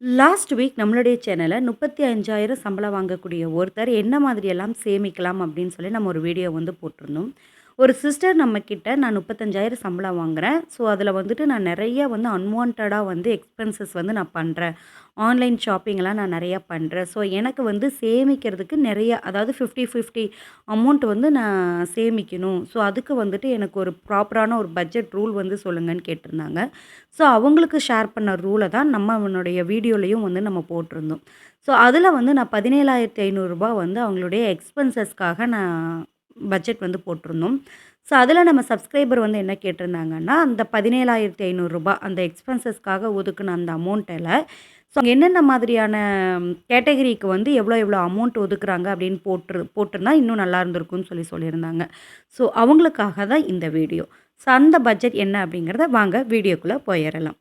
Last week நம்மளுடைய சேனல்ல 35,000 சம்பளம் வாங்கக்கூடிய ஒருத்தர் என்ன மாதிரியெல்லாம் சேமிக்கலாம் அப்படின்னு சொல்லி நம்ம ஒரு வீடியோ வந்து போட்டிருந்தோம். ஒரு சிஸ்டர் நம்மக்கிட்ட நான் 35,000 சம்பளம் வாங்குறேன். ஸோ அதில வந்துட்டு நான் நெறைய வந்து அன்வான்டடா வந்து எக்ஸ்பென்சஸ் வந்து நான் பண்றேன். ஆன்லைன் ஷாப்பிங்லாம் நான் நெறையா பண்றேன். ஸோ எனக்கு வந்து சேமிக்கிறதுக்கு நெறைய அதாவது 50, 50 அமௌண்ட் வந்து நான் சேமிக்கணும். ஸோ அதுக்கு வந்துட்டு எனக்கு ஒரு ப்ராப்பரான ஒரு பட்ஜெட் ரூல் வந்து சொல்லுங்கன்னு கேட்டிருந்தாங்க. ஸோ அவங்களுக்கு ஷேர் பண்ண ரூல தான் நம்மளுடைய வீடியோலயும் வந்து நம்ம போட்டிருந்தோம். ஸோ அதில வந்து நான் ரூ. 17,500 வந்து அவங்களுடைய எக்ஸ்பென்சஸ்க்காக நான் பட்ஜெட் வந்து போட்டிருந்தோம். ஸோ அதில நம்ம சப்ஸ்கிரைபர் வந்து என்ன கேட்டிருந்தாங்கன்னா, அந்த ரூ. 17,500 அந்த எக்ஸ்பென்சஸ்க்காக ஒதுக்குன அந்த அமௌண்ட்டில ஸோ அவங்க என்னென்ன மாதிரியான கேட்டகரிக்கு வந்து எவ்வளோ எவ்வளோ அமௌண்ட் ஒதுக்குறாங்க அப்படின்னு போட்டிருந்தா இன்னும் நல்லா இருந்திருக்கும்னு சொல்லியிருந்தாங்க. ஸோ அவங்களுக்காக தான் இந்த வீடியோ. ஸோ அந்த பட்ஜெட் என்ன அப்படிங்கிறத வாங்க வீடியோக்குள்ளே போயிறலாம்.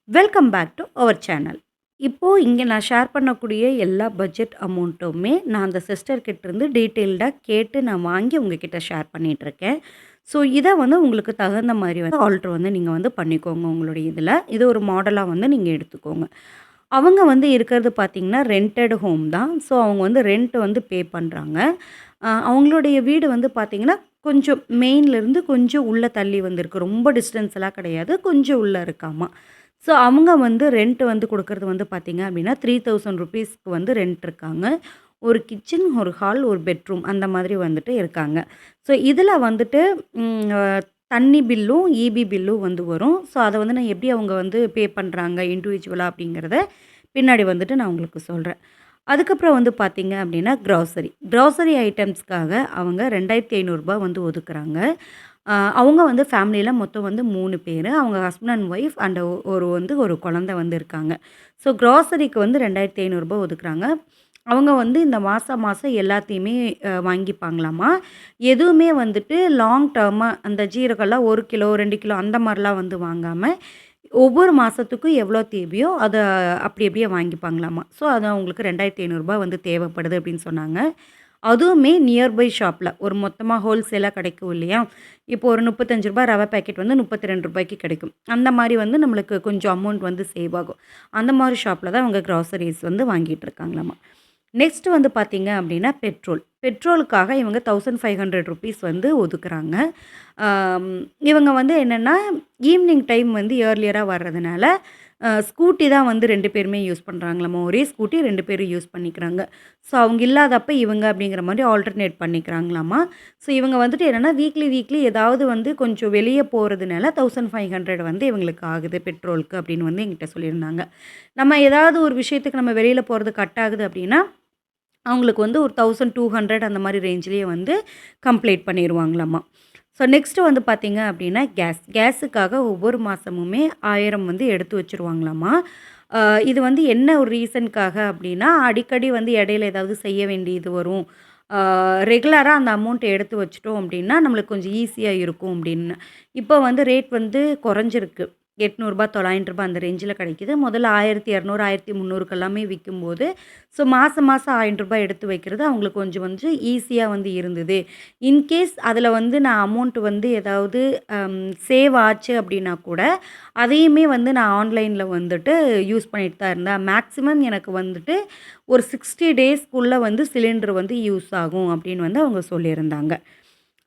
Welcome back to our channel. இப்போது இங்கே நான் ஷேர் பண்ணக்கூடிய எல்லா பட்ஜெட் அமௌண்ட்டுமே நான் அந்த சிஸ்டர் கிட்டேருந்து டீட்டெயில்டாக கேட்டு நான் வாங்கி உங்ககிட்ட ஷேர் பண்ணிகிட்ருக்கேன். ஸோ இதை வந்து உங்களுக்கு தகுந்த மாதிரி வந்து ஆல்ட்ரு வந்து நீங்கள் வந்து பண்ணிக்கோங்க உங்களுடைய இதில். இது ஒரு மாடலாக வந்து நீங்கள் எடுத்துக்கோங்க. அவங்க வந்து இருக்கிறது பார்த்திங்கன்னா ரென்டட் ஹோம் தான். ஸோ அவங்க வந்து ரெண்ட் வந்து பே பண்ணுறாங்க. அவங்களுடைய வீடு வந்து பார்த்திங்கன்னா கொஞ்சம் மெயின்லேருந்து கொஞ்சம் உள்ளே தள்ளி வந்திருக்கு. ரொம்ப டிஸ்டன்ஸ் எல்லாம் கிடையாது. கொஞ்சம் உள்ளே இருக்காமா. ஸோ அவங்க வந்து ரெண்ட் வந்து கொடுக்குறது வந்து பார்த்திங்க அப்படின்னா ₹3000 வந்து ரெண்ட் இருக்காங்க. ஒரு கிச்சன், ஒரு ஹால், ஒரு பெட்ரூம் அந்த மாதிரி வந்துட்டு இருக்காங்க. ஸோ இதில வந்துட்டு தண்ணி பில்லும், ஈபி பில்லும் வந்து வரும். ஸோ அதை வந்து நான் எப்படி அவங்க வந்து பே பண்ணுறாங்க இண்டிவிஜுவலா அப்படிங்கிறத பின்னாடி வந்துட்டு நான் உங்களுக்கு சொல்கிறேன். அதுக்கப்புறம் வந்து பார்த்தீங்க அப்படின்னா க்ராசரி ஐட்டம்ஸ்க்காக அவங்க ரூ. 2,500 வந்து ஒதுக்குறாங்க. அவங்க வந்து ஃபேமிலியில மொத்தம் வந்து 3 பேரு. அவங்க ஹஸ்பண்ட் அண்ட் ஒய்ஃப் அண்ட் ஒரு குழந்தை வந்து இருக்காங்க. ஸோ க்ராசரிக்கு வந்து ரூ. 2,500 ஒதுக்குறாங்க. அவங்க வந்து இந்த மாசம் மாசம் எல்லாத்தையுமே வாங்கிப்பாங்களாமா. எதுவுமே வந்துட்டு லாங் டர்மா அந்த ஜீரகம்லாம் 1 கிலோ, 2 கிலோ அந்த மாரிலாம் வந்து வாங்காம, ஒவ்வொரு மாசத்துக்கும் எவ்வளோ தேவையோ அத அப்படி அப்படியே வாங்கிப்பாங்களாமா. ஸோ அது அவங்களுக்கு ரூ. 2,500 வந்து தேவைப்படுது அப்படின்னு சொன்னாங்க. அதுவுமே நியர்பை ஷாப்ல ஒரு மொத்தமா ஹோல்சேலா கிடைக்கும் இல்லையா? இப்போ ஒரு ரூ. 35 ரவா பாக்கெட் வந்து ரூ. 32க்கு கிடைக்கும். அந்த மாரி வந்து நம்மளுக்கு கொஞ்சம் அமௌண்ட் வந்து சேவ் ஆகும். அந்த மாரி ஷாப்ல தான் அவங்க கிராசரிஸ் வந்து வாங்கிட்டு இருக்காங்களாமா. நெக்ஸ்ட் வந்து பார்த்தீங்க அப்படின்னா பெட்ரோலுக்காக இவங்க ₹1,500 வந்து ஒதுக்குறாங்க. ஆம், இவங்க வந்து என்னென்னா ஈவினிங் டைம் வந்து ஏர்லியரா வர்றதுனால ஸ்கூட்டி தான் வந்து 2 பேருமே யூஸ் பண்ணுறாங்களாமா. ஒரே ஸ்கூட்டி 2 பேரும் யூஸ் பண்ணிக்கிறாங்க. ஸோ அவங்க இல்லாதப்ப இவங்க அப்படிங்கிற மாதிரி ஆல்டர்னேட் பண்ணிக்கிறாங்களாமா. ஸோ இவங்க வந்துட்டு என்னென்னா வீக்லி ஏதாவது வந்து கொஞ்சம் வெளியே போகிறதுனால 1,500 வந்து இவங்களுக்கு ஆகுது பெட்ரோலுக்கு அப்படின்னு வந்து என்கிட்ட சொல்லியிருந்தாங்க. நம்ம ஏதாவது ஒரு விஷயத்துக்கு நம்ம வெளியில் போகிறது கட் ஆகுது அப்படின்னா அவங்களுக்கு வந்து ஒரு 1,200 அந்த மாதிரி ரேஞ்சிலேயே வந்து கம்ப்ளீட் பண்ணிருவாங்களாமா. ஸோ நெக்ஸ்ட்டு வந்து பார்த்தீங்க அப்படின்னா கேஸுக்காக ஒவ்வொரு மாதமுமே 1000 வந்து எடுத்து வச்சுருவாங்களாமா. இது வந்து என்ன ஒரு ரீசனுக்காக அப்படின்னா, அடிக்கடி வந்து இடையில ஏதாவது செய்ய வேண்டியது வரும். ரெகுலரா அந்த அமௌண்ட்ட எடுத்து வச்சுட்டோம் அப்படின்னா, நம்மளுக்கு கொஞ்சம் ஈஸியா இருக்கும் அப்படின்னு. இப்போ வந்து ரேட் வந்து குறைஞ்சிருக்கு. ரூ. 800 ரூ. 900 அந்த ரேஞ்சில கிடைக்குது. முதல்ல 1,200 1,300க்கு எல்லாமே விக்கும்போது, ஸோ மாசம் மாசம் ரூ. 1000 எடுத்து வைக்கிறது அவங்களுக்கு கொஞ்சம் கொஞ்சம் ஈஸியா வந்து இருந்தது. இன்கேஸ் அதில வந்து நான் அமௌண்ட் வந்து ஏதாவது சேவ் ஆச்சு அப்படின்னா கூட, அதையுமே வந்து நான் ஆன்லைன்ல வந்துட்டு யூஸ் பண்ணிட்டு தான் இருந்தேன். மேக்ஸிமம் எனக்கு வந்துட்டு ஒரு 60 டேஸ்க்குள்ள வந்து சிலிண்டர் வந்து யூஸ் ஆகும் அப்படின்னு வந்து அவங்க சொல்லியிருந்தாங்க.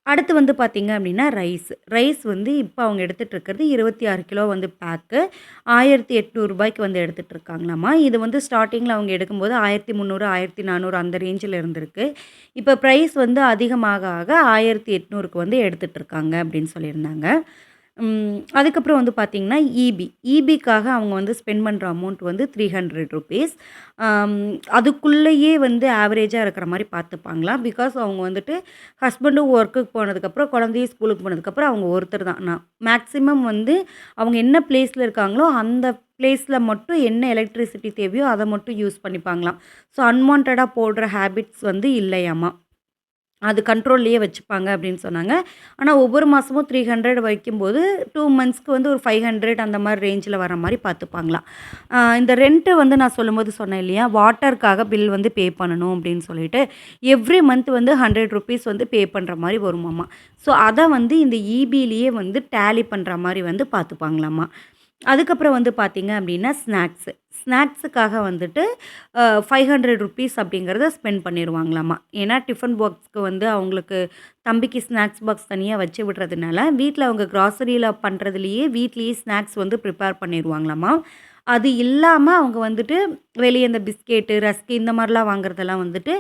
அடுத்து வந்து பார்த்தீங்க அப்படின்னா ரைஸ் வந்து இப்போ அவங்க எடுத்துட்டு இருக்கிறது 26 கிலோ வந்து பேக்கு ரூ. 1,800 வந்து எடுத்துட்டு இருக்காங்களாமா. இது வந்து ஸ்டார்ட்டிங்கில அவங்க எடுக்கும்போது 1,300 1,400 அந்த ரேஞ்சில இருந்திருக்கு. இப்போ ப்ரைஸ் வந்து அதிகமாக ஆக 1,800க்கு வந்து எடுத்துட்டு இருக்காங்க அப்படின்னு சொல்லியிருந்தாங்க. அதுக்கப்புறம் வந்து பார்த்தீங்கன்னா, ஈபிக்காக அவங்க வந்து ஸ்பெண்ட் பண்ணுற அமௌண்ட் வந்து ₹300. அம் அதுக்குள்ளேயே வந்து ஆவரேஜா இருக்கிற மாரி பார்த்துப்பாங்களாம். பிகாஸ் அவங்க வந்துட்டு ஹஸ்பண்டும் ஒர்க்குக்கு போனதுக்கப்புறம், குழந்தையும் ஸ்கூலுக்கு போனதுக்கப்புறம் அவங்க ஒருத்தர் தான். மேக்ஸிமம் வந்து அவங்க என்ன பிளேஸ்ல இருக்காங்களோ, அந்த பிளேஸ்ல மட்டும் என்ன எலக்ட்ரிசிட்டி தேவையோ, அத மட்டும் யூஸ் பண்ணிப்பாங்களாம். ஸோ அன்வான்டடா போடுற ஹேபிட்ஸ் வந்து இல்லையாமா. அது கண்ட்ரோல்லயே வச்சுப்பாங்க அப்படின்னு சொன்னாங்க. ஆனா ஒவ்வொரு மாசமும் 300 வைக்கும்போது 2 மந்த்ஸ்க்கு வந்து ஒரு 500 அந்த மாரி ரேஞ்சில வர மாரி பார்த்துப்பாங்களாம். இந்த ரென்ட்டு வந்து நான் சொல்லும்போது சொன்னேன் இல்லையா? வாட்டருக்காக பில் வந்து பே பண்ணணும் அப்படின்னு சொல்லிட்டு, எவ்ரி மந்த் வந்து ₹100 வந்து பே பண்ற மாரி வருமாமா. ஸோ அத வந்து இந்த ஈபிலயே வந்து டேலி பண்ற மாரி வந்து பார்த்துப்பாங்களாமா. அதுக்கப்புறம் வந்து பார்த்தீங்க அப்படின்னா ஸ்நாக்ஸுக்காக வந்துட்டு ₹500 அப்படிங்கிறத ஸ்பெண்ட் பண்ணிருவாங்களாமா. ஏன்னா டிஃபன் பாக்ஸ்க்கு வந்து அவங்களுக்கு தம்பிக்கு ஸ்நாக்ஸ் பாக்ஸ் தனியா வச்சு விடுறதுனால, வீட்ல அவங்க கிராசரியில பண்ணுறதுலேயே வீட்லயே ஸ்நாக்ஸ் வந்து ப்ரிப்பேர் பண்ணிருவாங்களாமா. அது இல்லாம அவங்க வந்துட்டு வெளிய இந்த பிஸ்கெட்டு, ரஸ்க் இந்த மாரிலாம் வாங்குறதெல்லாம் வந்துட்டு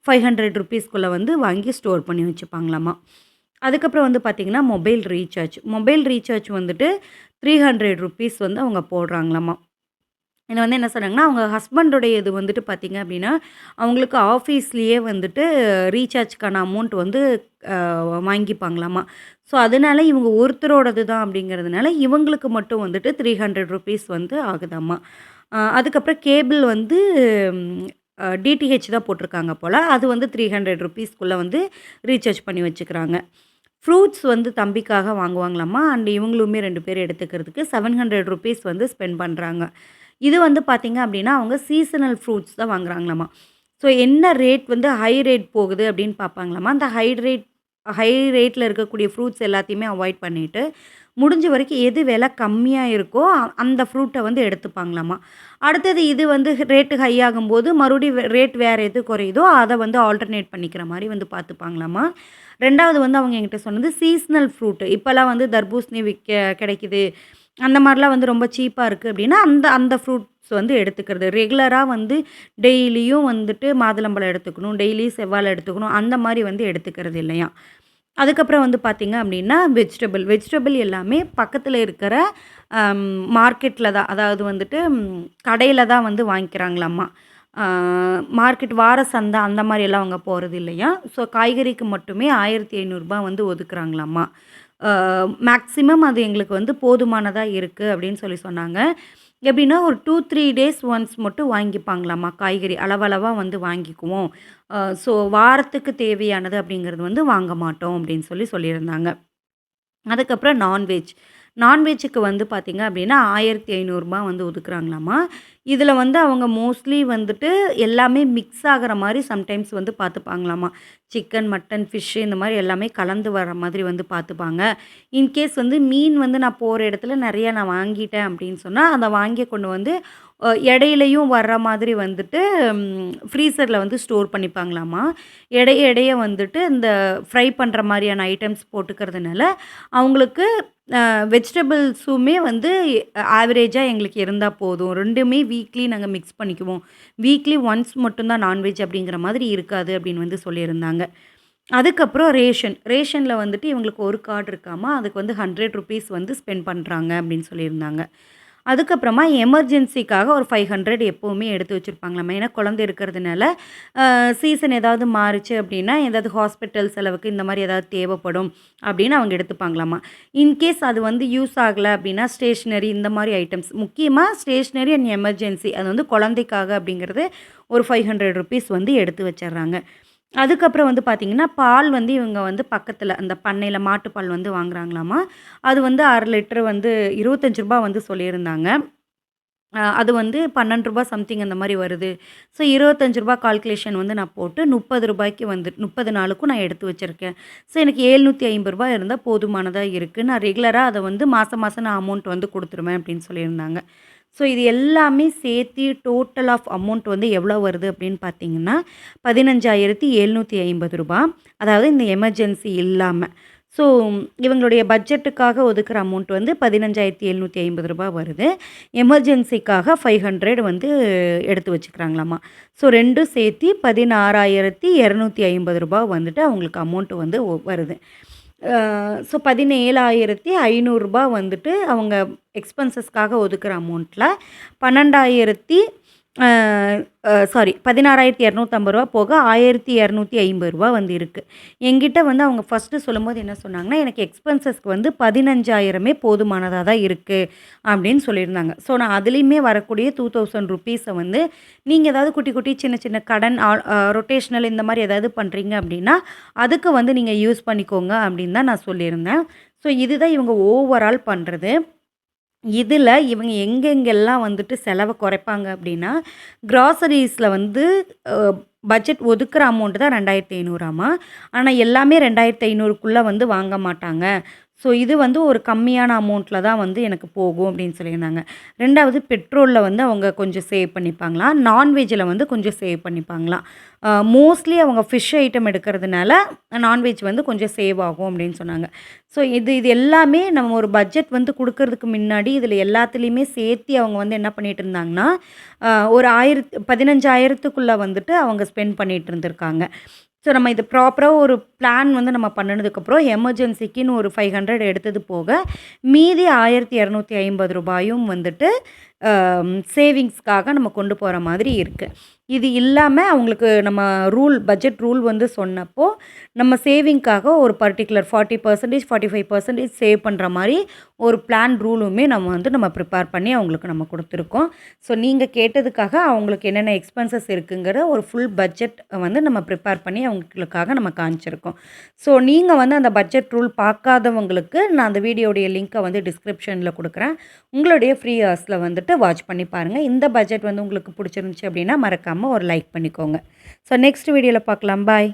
₹500 வந்து வாங்கி ஸ்டோர் பண்ணி வச்சுப்பாங்களாமா. அதுக்கப்புறம் வந்து பார்த்தீங்கன்னா, மொபைல் ரீசார்ஜ் வந்துட்டு ₹300 வந்து அவங்க போடுறாங்களாமா. இதில வந்து என்ன சொன்னாங்கன்னா, அவங்க ஹஸ்பண்டுடைய இது வந்துட்டு பார்த்தீங்க அப்படின்னா, அவங்களுக்கு ஆஃபீஸ்லேயே வந்துட்டு ரீசார்ஜ்க்கான அமௌண்ட் வந்து அ வாங்கிப்பாங்களாமா. ஸோ, அதனால இவங்க ஒருத்தரோடது தான் அப்படிங்கிறதுனால, இவங்களுக்கு மட்டும் வந்துட்டு ₹300 வந்து ஆகுதாம்மா. அதுக்கப்புறம் கேபிள் வந்து டிடிஹெச் தான் போட்டிருக்காங்க போல. அது வந்து ₹300க்குள்ள வந்து ரீசார்ஜ் பண்ணி வச்சுக்கிறாங்க. ஃப்ரூட்ஸ் வந்து தம்பிக்காக வாங்குவாங்களாமா. அண்ட் இவங்களுமே 2 பேர் எடுத்துக்கிறதுக்கு ₹700 வந்து ஸ்பெண்ட் பண்றாங்க. இது வந்து பார்த்தீங்க அப்படின்னா, அவங்க சீசனல் ஃப்ரூட்ஸ் தான் வாங்குறாங்களாமா. ஸோ என்ன ரேட் வந்து ஹை ரேட் போகுது அப்படின்னு பார்ப்பாங்களாமா. அந்த ஹை ரேட்ல இருக்கக்கூடிய ஃப்ரூட்ஸ் எல்லாத்தையுமே அவாய்ட் பண்ணிட்டு, முடிஞ்ச வரைக்கும் எது விலை கம்மியா இருக்கோ, அந்த ஃப்ரூட்ட வந்து எடுத்துப்பாங்களாமா. அடுத்தது இது வந்து ரேட்டு ஹை ஆகும்போது, மறுபடியும் ரேட் வேற எது குறையுதோ, அத வந்து ஆல்டர்னேட் பண்ணிக்கிற மாரி வந்து பார்த்துப்பாங்களாமா. 2வது வந்து அவங்க என்கிட்ட சொன்னது சீசனல் ஃப்ரூட். இப்பலாம் வந்து தர்பூசணி கிடைக்குது. அந்த மாரிலாம் வந்து ரொம்ப சீப்பா இருக்கு அப்டின்னா, அந்த அந்த ஃப்ரூட்ஸ் வந்து எடுத்துக்கிறது. ரெகுலரா வந்து டெய்லியும் வந்துட்டு மாதுளம்பழம் எடுத்துக்கணும், டெய்லியும் செவ்வாழை எடுத்துக்கணும், அந்த மாரி வந்து எடுத்துக்கிறது இல்லையாம். அதுக்கப்புறம் வந்து பார்த்தீங்க அப்டின்னா, வெஜிடபிள் எல்லாமே பக்கத்துல இருக்கிற மார்க்கெட்ல தான், அதாவது வந்துட்டு கடையில தான் வந்து வாங்கிக்கிறாங்களாமா. ஆ மார்க்கெட் வார சந்தை அந்த மாரியெல்லாம் அவங்க போறது இல்லையாம். ஸோ காய்கறிக்கு மட்டுமே ரூ. 1500 வந்து ஒதுக்குறாங்களாமா. மேக்ஸிமம் அது எங்களுக்கு வந்து போதுமானதா இருக்கு அப்படின்னு சொல்லி சொன்னாங்க. எப்படின்னா ஒரு 2, 3 டேஸ் ஒன்ஸ் மட்டும் வாங்கிப்பாங்களாமா காய்கறி. அளவளவா வந்து வாங்கிக்குவோம். ஸோ வாரத்துக்கு தேவையானது அப்படிங்கிறது வந்து வாங்க மாட்டோம் அப்படின்னு சொல்லியிருந்தாங்க. அதுக்கப்புறம் நான்வெஜ்ஜுக்கு வந்து பார்த்தீங்க அப்படின்னா, ரூ. 1500 வந்து ஒதுக்குறாங்களாமா. இதில வந்து அவங்க மோஸ்ட்லி வந்துட்டு எல்லாமே மிக்ஸ் ஆகுற மாரி சம்டைம்ஸ் வந்து பார்த்துப்பாங்களாமா. சிக்கன், மட்டன், ஃபிஷ் இந்த மாரி எல்லாமே கலந்து வர மாதிரி வந்து பார்த்துப்பாங்க. இன்கேஸ் வந்து மீன் வந்து நான் போற இடத்துல நெறையா நான் வாங்கிட்டேன் அப்படின்னு சொன்னா, அத வாங்கி கொண்டு வந்து இடையிலயும் வர்ற மாதிரி வந்துட்டு ஃப்ரீசர்ல வந்து ஸ்டோர் பண்ணிப்பாங்களாமா. எடைய வந்துட்டு இந்த ஃப்ரை பண்ற மாரியான ஐட்டம்ஸ் போட்டுக்கிறதுனால, அவங்களுக்கு வெஜிடபிள்ஸுமே வந்து ஆவரேஜா எங்களுக்கு இருந்தா போதும். 2மே வீக்லி நாங்க மிக்ஸ் பண்ணிக்குவோம். வீக்லி ஒன்ஸ் மட்டும் தான் நான்வெஜ் அப்படிங்கிற மாதிரி இருக்காது அப்படின்னு வந்து சொல்லியிருந்தாங்க. அதுக்கப்புறம் ரேஷன்ல வந்துட்டு இவங்களுக்கு ஒரு கார்டு இருக்காமா. அதுக்கு வந்து ₹100 வந்து ஸ்பெண்ட் பண்றாங்க அப்படின்னு சொல்லியிருந்தாங்க. அதுக்கப்புறமா எமர்ஜென்சிக்காக ஒரு 500 எப்பவுமே எடுத்து வச்சிருப்பாங்களாமா. ஏன்னா குழந்தை இருக்கிறதுனால, சீசன் ஏதாவது மாறுச்சு அப்படின்னா, ஏதாவது ஹாஸ்பிட்டல் செலவுக்கு இந்த மாரி ஏதாவது தேவைப்படும் அப்படின்னு அவங்க எடுத்துப்பாங்களாமா. இன்கேஸ் அது வந்து யூஸ் ஆகல அப்படின்னா, ஸ்டேஷனரி இந்த மாரி ஐட்டம்ஸ் முக்கியமா ஸ்டேஷனரி அண்ட் எமர்ஜென்சி அது வந்து குழந்தைக்காக அப்படிங்கிறது ஒரு ₹500 வந்து எடுத்து வச்சர்றாங்க. அதுக்கப்புறம் வந்து பார்த்தீங்கன்னா, பால் வந்து இவங்க வந்து பக்கத்தில அந்த பண்ணையில மாட்டுப்பால் வந்து வாங்குறாங்களாமா. அது வந்து 1/2 லிட்டர் வந்து ரூ. 25 வந்து சொல்லியிருந்தாங்க. அது வந்து ரூ. 12 சம்திங் அந்த மாரி வருது. ஸோ ரூ. 25 கால்குலேஷன் வந்து நான் போட்டு ரூ. 30க்கு வந்து 30 நாளுக்கும் நான் எடுத்து வச்சிருக்கேன். ஸோ எனக்கு ரூ. 750 இருந்தா போதுமானதா இருக்கு. நான் ரெகுலரா அத வந்து மாசம் மாசம் நான் அமௌண்ட் வந்து குடுத்துருவேன் அப்படின்னு சொல்லியிருந்தாங்க. ஸோ இது எல்லாமே சேர்த்தி டோட்டல் ஆஃப் அமௌண்ட் வந்து எவ்வளோ வருது அப்படின்னு பார்த்தீங்கன்னா, ரூ. 15,750 அதாவது இந்த எமர்ஜென்சி இல்லாம. ஸோ இவங்களுடைய பட்ஜெட்டுக்காக ஒதுக்குற அமௌண்ட் வந்து ரூ. 15,750 வருது. எமர்ஜென்சிக்காக 500 வந்து எடுத்து வச்சுக்கிறாங்களாமா. ஸோ 2ம் சேர்த்தி ரூ. 16,250 வந்துட்டு அவங்களுக்கு அமௌண்ட் வந்து வருது. ஸோ ரூ. 17,500 வந்துட்டு அவங்க எக்ஸ்பென்சஸ்க்காக ஒதுக்குற அமௌண்ட்ல 12,000 அ சாரி ரூ. 16,250 போக ரூ. 1,250 வந்து இருக்கு. என்கிட்ட வந்து அவங்க ஃபர்ஸ்ட்டு சொல்லும்போது என்ன சொன்னாங்கன்னா, எனக்கு எக்ஸ்பென்சஸ்க்கு வந்து 15,000மே போதுமானதா தான் இருக்கு அப்படின்னு சொல்லியிருந்தாங்க. ஸோ நான் அதுலயுமே வரக்கூடிய ₹2,000 வந்து நீங்க ஏதாவது குட்டி குட்டி சின்ன சின்ன கடன் ரொட்டேஷனல் இந்த மாரி ஏதாவது பண்றீங்க அப்படின்னா, அதுக்கு வந்து நீங்க யூஸ் பண்ணிக்கோங்க அப்படின்னு தான் நான் சொல்லியிருந்தேன். ஸோ இதுதான் இவங்க ஓவரால் பண்றது. இதில இவங்க எங்கெங்கெல்லாம் வந்துட்டு செலவ குறைப்பாங்க அப்படின்னா, கிராசரீஸ்ல வந்து அ பட்ஜெட் ஒதுக்குற அமௌண்ட் தான் 2,500 ஆனா எல்லாமே 2,500க்குள்ள வந்து வாங்க மாட்டாங்க. ஸோ இது வந்து ஒரு கம்மியான அமௌண்ட்டில தான் வந்து எனக்கு போகும் அப்படின்னு சொல்லியிருந்தாங்க. 2வது பெட்ரோல்ல வந்து அவங்க கொஞ்சம் சேவ் பண்ணிப்பாங்களாம். நான்வெஜ்ஜில வந்து கொஞ்சம் சேவ் பண்ணிப்பாங்களாம். மோஸ்ட்லி அவங்க ஃபிஷ் ஐட்டம் எடுக்கிறதுனால நான்வெஜ் வந்து கொஞ்சம் சேவ் ஆகும் அப்படின்னு சொன்னாங்க. ஸோ இது இது எல்லாமே நம்ம ஒரு பட்ஜெட் வந்து குடுக்கறதுக்கு முன்னாடி இதில எல்லாத்துலயுமே சேர்த்தி அவங்க வந்து என்ன பண்ணிட்டு இருந்தாங்கன்னா, ஒரு 15,000க்குள்ள வந்துட்டு அவங்க ஸ்பெண்ட் பண்ணிட்டு இருந்திருக்காங்க. ஸோ நம்ம இது ப்ராப்பரா ஒரு பிளான் வந்து நம்ம பண்ணுனதுக்கப்புறம் எமர்ஜென்சிக்குன்னு ஒரு 500 எடுத்தது போக, மீதி ரூ. 1,250 வந்துட்டு சேவிங்ஸ்க்காக நம்ம கொண்டு போற மாதிரி இருக்கு. இது இல்லாம அவங்களுக்கு நம்ம பட்ஜெட் ரூல் வந்து சொன்னப்போ, நம்ம சேவிங்க்காக ஒரு பர்ட்டிகுலர் 40%, 45% சேவ் பண்ற மாரி ஒரு பிளான் ரூலுமே நம்ம ப்ரிப்பேர் பண்ணி அவங்களுக்கு நம்ம குடுத்துருக்கோம். ஸோ நீங்க கேட்டதுக்காக அவங்களுக்கு என்னென்ன எக்ஸ்பென்சஸ் இருக்குங்கிற ஒரு ஃபுல் பட்ஜெட் வந்து நம்ம ப்ரிப்பேர் பண்ணி அவங்களுக்காக நம்ம காமிச்சிருக்கோம். ஸோ நீங்க வந்து அந்த பட்ஜெட் ரூல் பார்க்காதவங்களுக்கு நான் அந்த வீடியோடைய லிங்க்க வந்து டிஸ்கிரிப்ஷன்ல குடுக்குறேன். உங்களுடைய ஃப்ரீ ஹார்ஸ்ல வந்துட்டு வாட்ச் பண்ணி பாருங்க. இந்த பட்ஜெட் வந்து உங்களுக்கு புடிச்சிருந்துச்சு அப்படின்னா, மறக்காம ஒரு லைக் பண்ணிக்கோங்க. ஸோ நெக்ஸ்ட் வீடியோல பார்க்கலாம். பாய்.